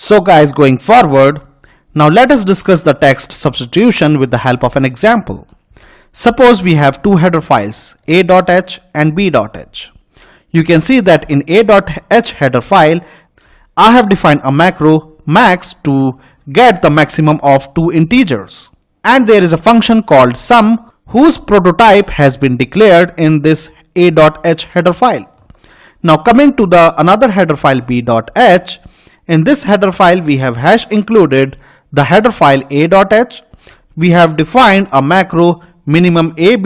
So guys, going forward, now let us discuss the text substitution with the help of an example. Suppose we have two header files a.h and b.h. You can see that in a.h header file, I have defined a macro max to get the maximum of two integers. And there is a function called sum whose prototype has been declared in this a.h header file. Now coming to the another header file b.h, in this header file we have hash included the header file a.h. We have defined a macro minimum ab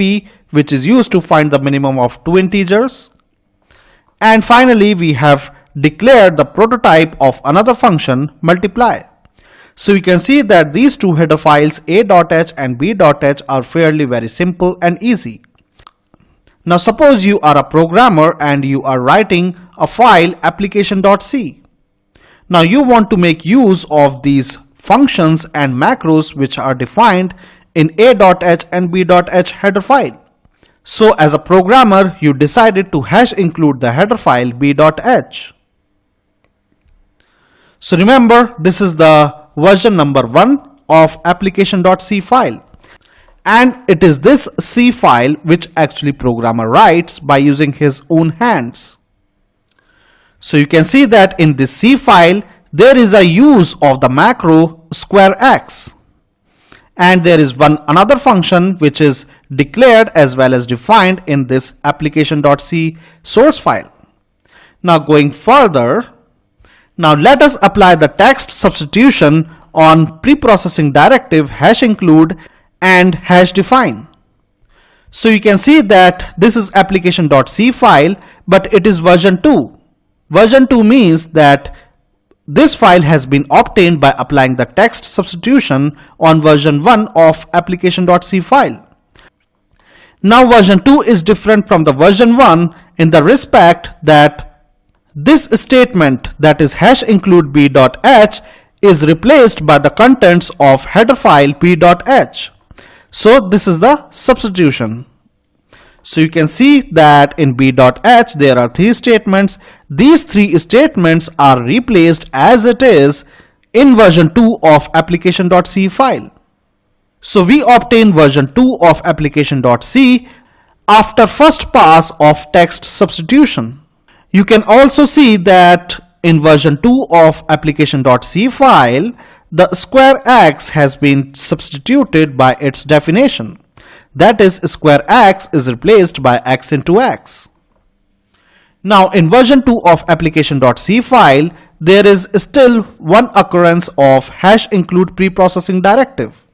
which is used to find the minimum of two integers. And finally we have declared the prototype of another function multiply. So you can see that these two header files a.h and b.h are fairly very simple and easy. Now suppose you are a programmer and you are writing a file application.c. Now you want to make use of these functions and macros which are defined in a.h and b.h header file. So as a programmer, you decided to hash include the header file b.h. So remember, this is the version number 1 of application.c file. And it is this C file which actually programmer writes by using his own hands. So you can see that in this C file, there is a use of the macro square x. And there is another function which is declared as well as defined in this application.c source file. Now going further, now let us apply the text substitution on preprocessing directive hash include and hash define. So you can see that this is application.c file, but it is version 2. Version 2 means that this file has been obtained by applying the text substitution on version 1 of application.c file. Now version 2 is different from the version 1 in the respect that this statement, that is hash include b.h, is replaced by the contents of header file b.h. So this is the substitution. So you can see that in b.h there are three statements. These three statements are replaced as it is in version 2 of application.c file. So we obtain version 2 of application.c after first pass of text substitution. You can also see that in version 2 of application.c file, the square x has been substituted by its definition. That is, square x is replaced by x into x. Now in version 2 of application.c file, there is still one occurrence of hash include preprocessing directive.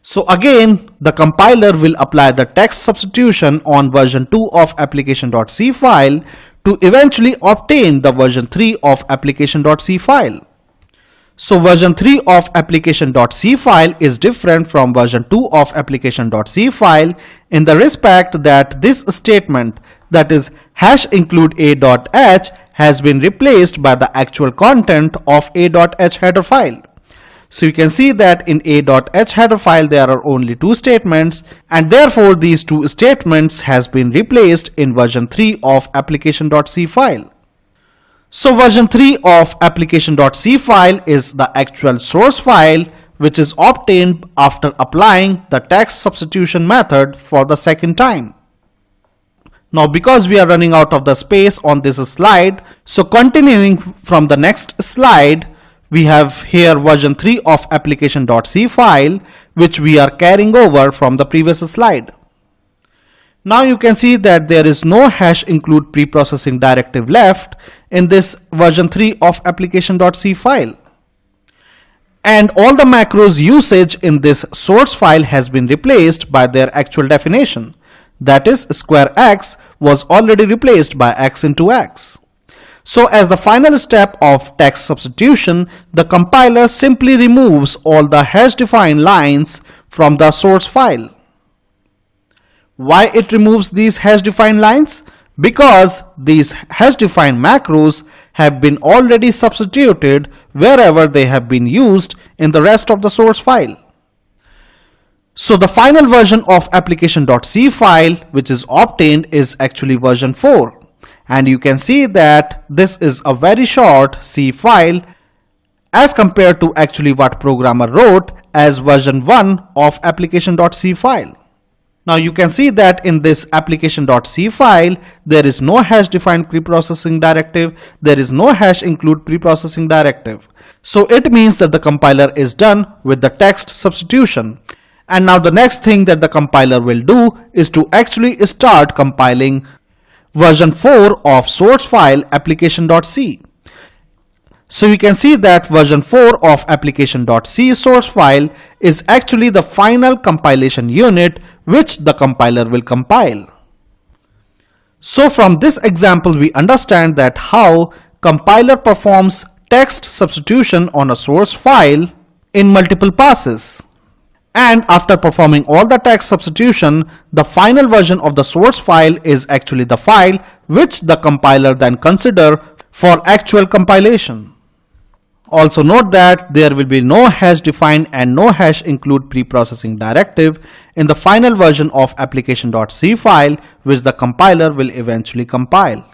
So again, the compiler will apply the text substitution on version 2 of application.c file to eventually obtain the version 3 of application.c file. So version 3 of application.c file is different from version 2 of application.c file in the respect that this statement, that is hash include a.h, has been replaced by the actual content of a.h header file. So you can see that in a.h header file there are only two statements, and therefore these two statements has been replaced in version 3 of application.c file. So version 3 of application.c file is the actual source file which is obtained after applying the text substitution method for the second time. Now because we are running out of the space on this slide, so continuing from the next slide, we have here version 3 of application.c file which we are carrying over from the previous slide. Now you can see that there is no hash include preprocessing directive left in this version 3 of application.c file. And all the macros usage in this source file has been replaced by their actual definition. That is, square x was already replaced by x into x. So as the final step of text substitution, the compiler simply removes all the hash defined lines from the source file. Why it removes these hash defined lines? Because these hash defined macros have been already substituted wherever they have been used in the rest of the source file. So the final version of application.c file which is obtained is actually version 4. And you can see that this is a very short C file as compared to actually what programmer wrote as version 1 of application.c file. Now you can see that in this application.c file, there is no hash defined preprocessing directive, there is no hash include preprocessing directive. So it means that the compiler is done with the text substitution. And now the next thing that the compiler will do is to actually start compiling version 4 of source file application.c. So you can see that version 4 of application.c source file is actually the final compilation unit which the compiler will compile. So from this example we understand that how compiler performs text substitution on a source file in multiple passes. And after performing all the text substitution, the final version of the source file is actually the file which the compiler then consider for actual compilation. Also note that there will be no hash defined and no hash include preprocessing directive in the final version of application.c file which the compiler will eventually compile.